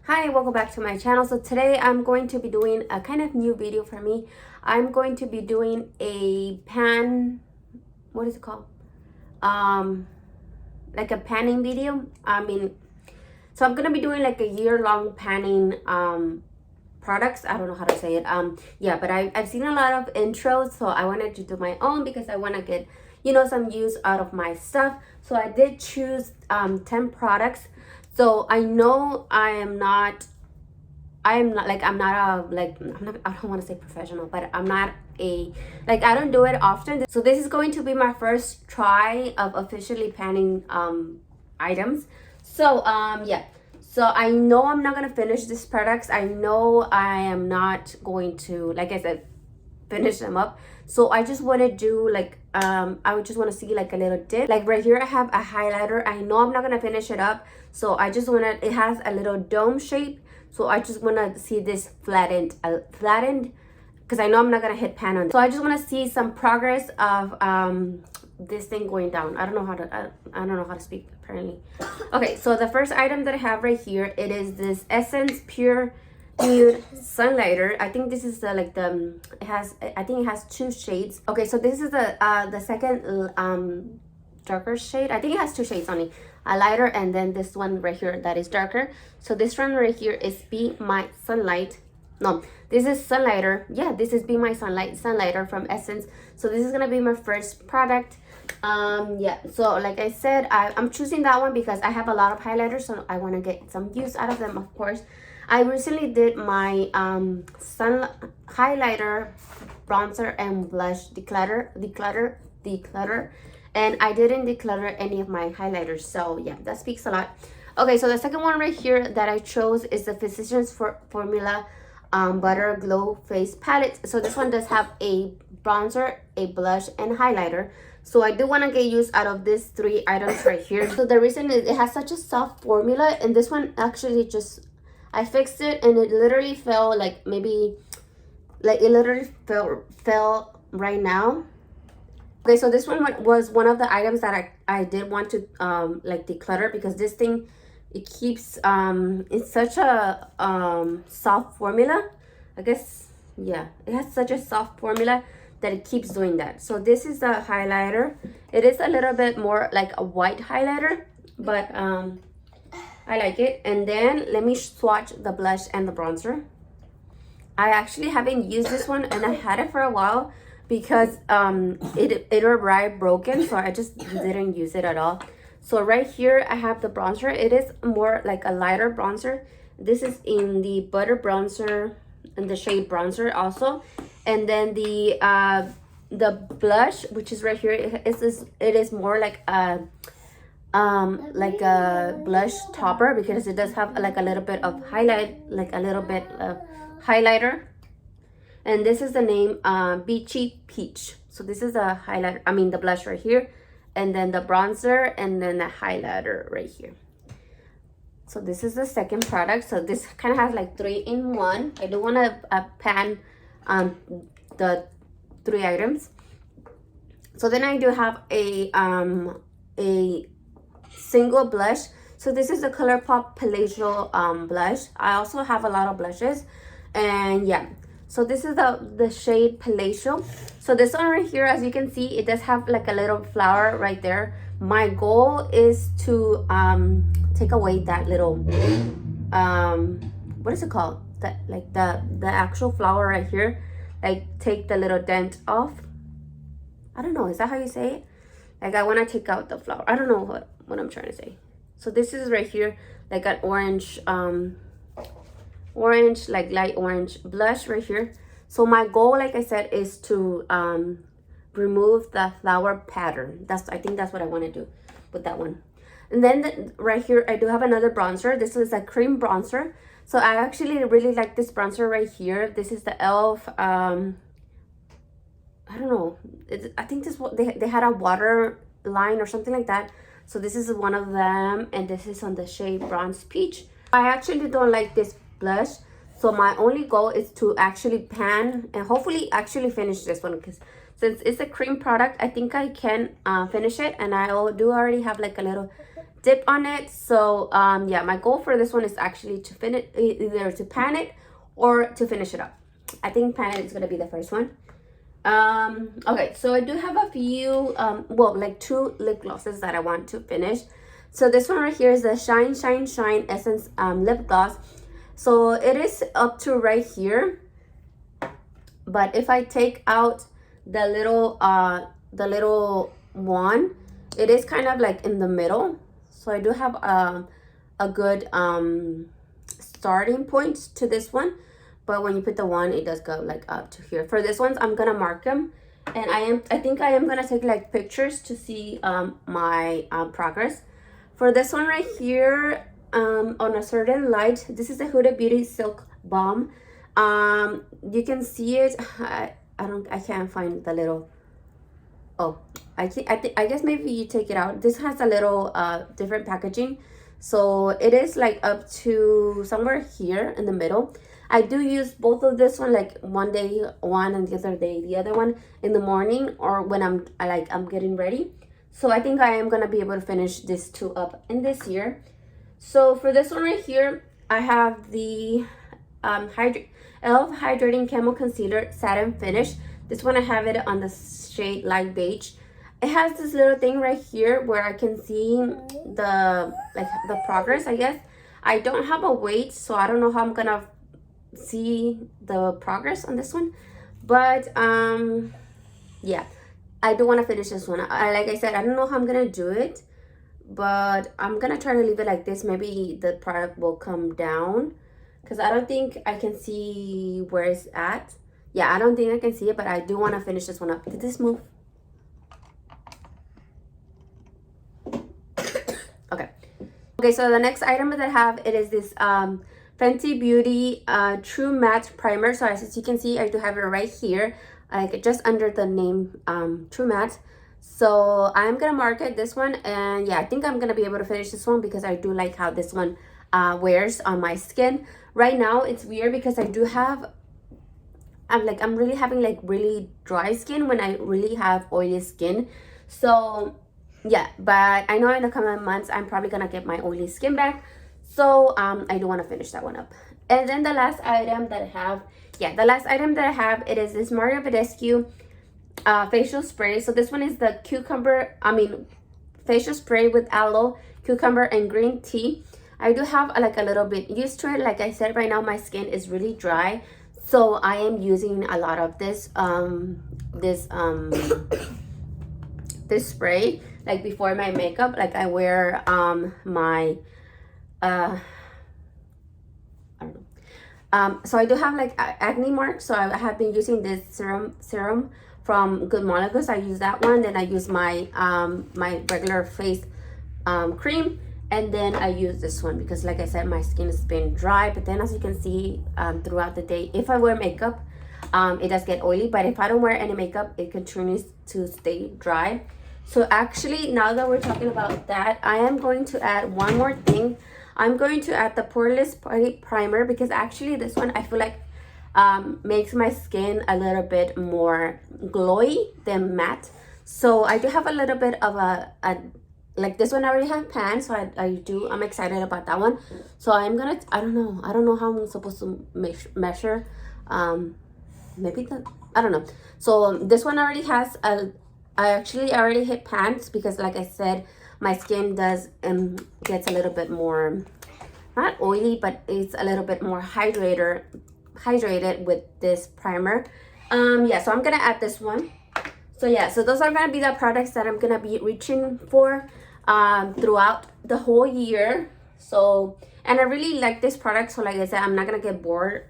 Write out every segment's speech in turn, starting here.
Hi, welcome back to my channel. So today I'm going to be doing a kind of new video for me. I'm going to be doing a pan, what is it called? Like a panning video. So I'm gonna be doing like a year-long panning products. I don't know how to say it. Yeah, but I've seen a lot of intros, so I wanted to do my own because I want to get some use out of my stuff. So I did choose 10 products. So I know I'm not a I don't want to say professional, but I'm not I don't do it often. So this is going to be my first try of officially panning items. So yeah. So I know I'm not gonna finish these products. I know I am not going to, like I said, finish them up. So I just want to do I would just want to see like a little dip. Like right here I have a highlighter. I know I'm not gonna finish it up, so I just want to, it has a little dome shape, so I just want to see this flattened because I know I'm not gonna hit pan on this. So I just want to see some progress of this thing going down. I don't know how to I don't know how to speak apparently. Okay, so the first item that I have right here, it is this Essence Pure Nude Sunlighter. I think this is I think it has two shades. Okay, so this is the second darker shade. I think it has two shades only, a lighter and then this one right here that is darker. So this one right here is Be My Sunlight. No, this is Sunlighter. Yeah, this is Be My Sunlighter from Essence. So this is gonna be my first product. Yeah, so like I said, I'm choosing that one because I have a lot of highlighters, so I want to get some use out of them, of course. I recently did my sun highlighter, bronzer, and blush declutter, and I didn't declutter any of my highlighters. So yeah, that speaks a lot. Okay, so the second one right here that I chose is the Physicians Formula Butter Glow Face Palette. So this one does have a bronzer, a blush, and highlighter. So I do want to get use out of these three items right here. So the reason is it has such a soft formula, and this one actually just, I fixed it and it literally fell like maybe, like it literally fell right now. Okay, so this one was one of the items that I did want to like declutter, because this thing, it keeps it's such a soft formula. I guess, yeah, it has such a soft formula that it keeps doing that. So this is a highlighter. It is a little bit more like a white highlighter, but I like it. And then let me swatch the blush and the bronzer. I actually haven't used this one, and I had it for a while because it arrived broken, so I just didn't use it at all. So right here I have the bronzer. It is more like a lighter bronzer. This is in the butter bronzer, in the shade bronzer also. And then the blush, which is right here, it is more like a blush topper, because it does have like a little bit of highlight, like a little bit of highlighter. And this is the name Beachy Peach. So this is the highlighter, I mean the blush right here, and then the bronzer, and then the highlighter right here. So this is the second product. So this kind of has like 3-in-1. I do want to pan the three items. So then I do have a single blush. So this is the ColourPop Palatial blush. I also have a lot of blushes, and yeah. So this is the shade Palatial. So this one right here, as you can see, it does have like a little flower right there. My goal is to take away that little what is it called, that like the actual flower right here, like take the little dent off. I don't know, is that how you say it? Like I want to take out the flower. I don't know what I'm trying to say. So this is right here like an orange like light orange blush right here. So my goal, like I said, is to remove the flower pattern. I think that's what I want to do with that one. And then right here I do have another bronzer. This is a cream bronzer. So I actually really like this bronzer right here. This is the e.l.f. I don't know, I think this they had a water line or something like that. So this is one of them, and this is on the shade Bronze Peach. I actually don't like this blush, so my only goal is to actually pan and hopefully actually finish this one, because since it's a cream product, I think I can finish it. And I do already have like a little dip on it. So yeah, my goal for this one is actually to finish, either to pan it or to finish it up. I think pan it is gonna be the first one. Okay, so I do have a few well, like 2 lip glosses that I want to finish. So this one right here is the Shine Shine Shine Essence lip gloss. So it is up to right here, but if I take out the little one, it is kind of like in the middle. So I do have a good starting point to this one, but when you put the one, it does go like up to here. For this ones, I'm gonna mark them, and I think I am gonna take like pictures to see my progress. For this one right here, on a certain light, this is the Huda Beauty Silk Balm. You can see it. I can't find the little. Oh, I guess maybe you take it out. This has a little different packaging, so it is like up to somewhere here in the middle. I do use both of this one, like one day one and the other day the other one, in the morning or when I'm getting ready. So I think I am gonna be able to finish this 2 up in this year. So for this one right here, I have the e.l.f. Hydrating Camo Concealer Satin Finish. This one I have it on the shade Light Beige. It has this little thing right here where I can see the progress, I guess. I don't have a weight, so I don't know how I'm gonna see the progress on this one, but yeah, I do want to finish this one. Like I said, I don't know how I'm gonna do it, but I'm gonna try to leave it like this. Maybe the product will come down, because I don't think I can see where it's at. Yeah, I don't think I can see it, but I do want to finish this one up. Did this move? Okay, so the next item that I have, it is this Fenty Beauty True Matte Primer. So as you can see, I do have it right here, like just under the name True Matte. So I'm gonna market this one, and yeah, I think I'm gonna be able to finish this one because I do like how this one wears on my skin. Right now it's weird because I do have, I'm really having like really dry skin when I really have oily skin. So yeah, but I know in the coming months I'm probably gonna get my oily skin back. So I do want to finish that one up. And then the last item that I have, it is this Mario Badescu facial spray. So this one is the facial spray with aloe, cucumber, and green tea. I do have like a little bit used to it. Like I said, right now my skin is really dry, so I am using a lot of this this spray like before my makeup. Like I wear my I don't know. So I do have like acne marks, so I have been using this serum from Good Molecules. I use that one, then I use my my regular face cream, and then I use this one because like I said, my skin has been dry. But then as you can see, throughout the day, if I wear makeup, it does get oily, but if I don't wear any makeup, it continues to stay dry. So actually, now that we're talking about that, I am going to add one more thing. I'm going to add the Poreless Primer, because actually this one I feel like makes my skin a little bit more glowy than matte. So I do have a little bit of a like this one I already have pan, so I'm excited about that one. So I'm gonna, I don't know how I'm supposed to measure, maybe I don't know. So this one already has I actually already hit pans because like I said, my skin does gets a little bit more, not oily, but it's a little bit more hydrated with this primer. Yeah, so I'm gonna add this one. So yeah, so those are gonna be the products that I'm gonna be reaching for throughout the whole year. So, and I really like this product, so like I said, I'm not gonna get bored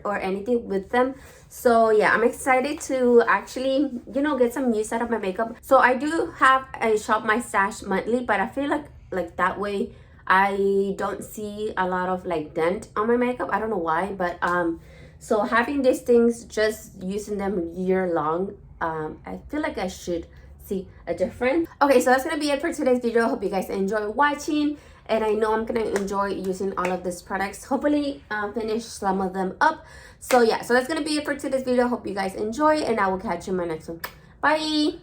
or anything with them. So yeah, I'm excited to actually, get some use out of my makeup. So I do have a Shop My Stash monthly, but I feel like that way I don't see a lot of like dent on my makeup. I don't know why, but so having these things, just using them year long, I feel like I should see a difference. Okay, so that's gonna be it for today's video. I hope you guys enjoy watching, and I know I'm gonna enjoy using all of these products. Hopefully finish some of them up. So yeah, so that's gonna be it for today's video. Hope you guys enjoy, and I will catch you in my next one. Bye.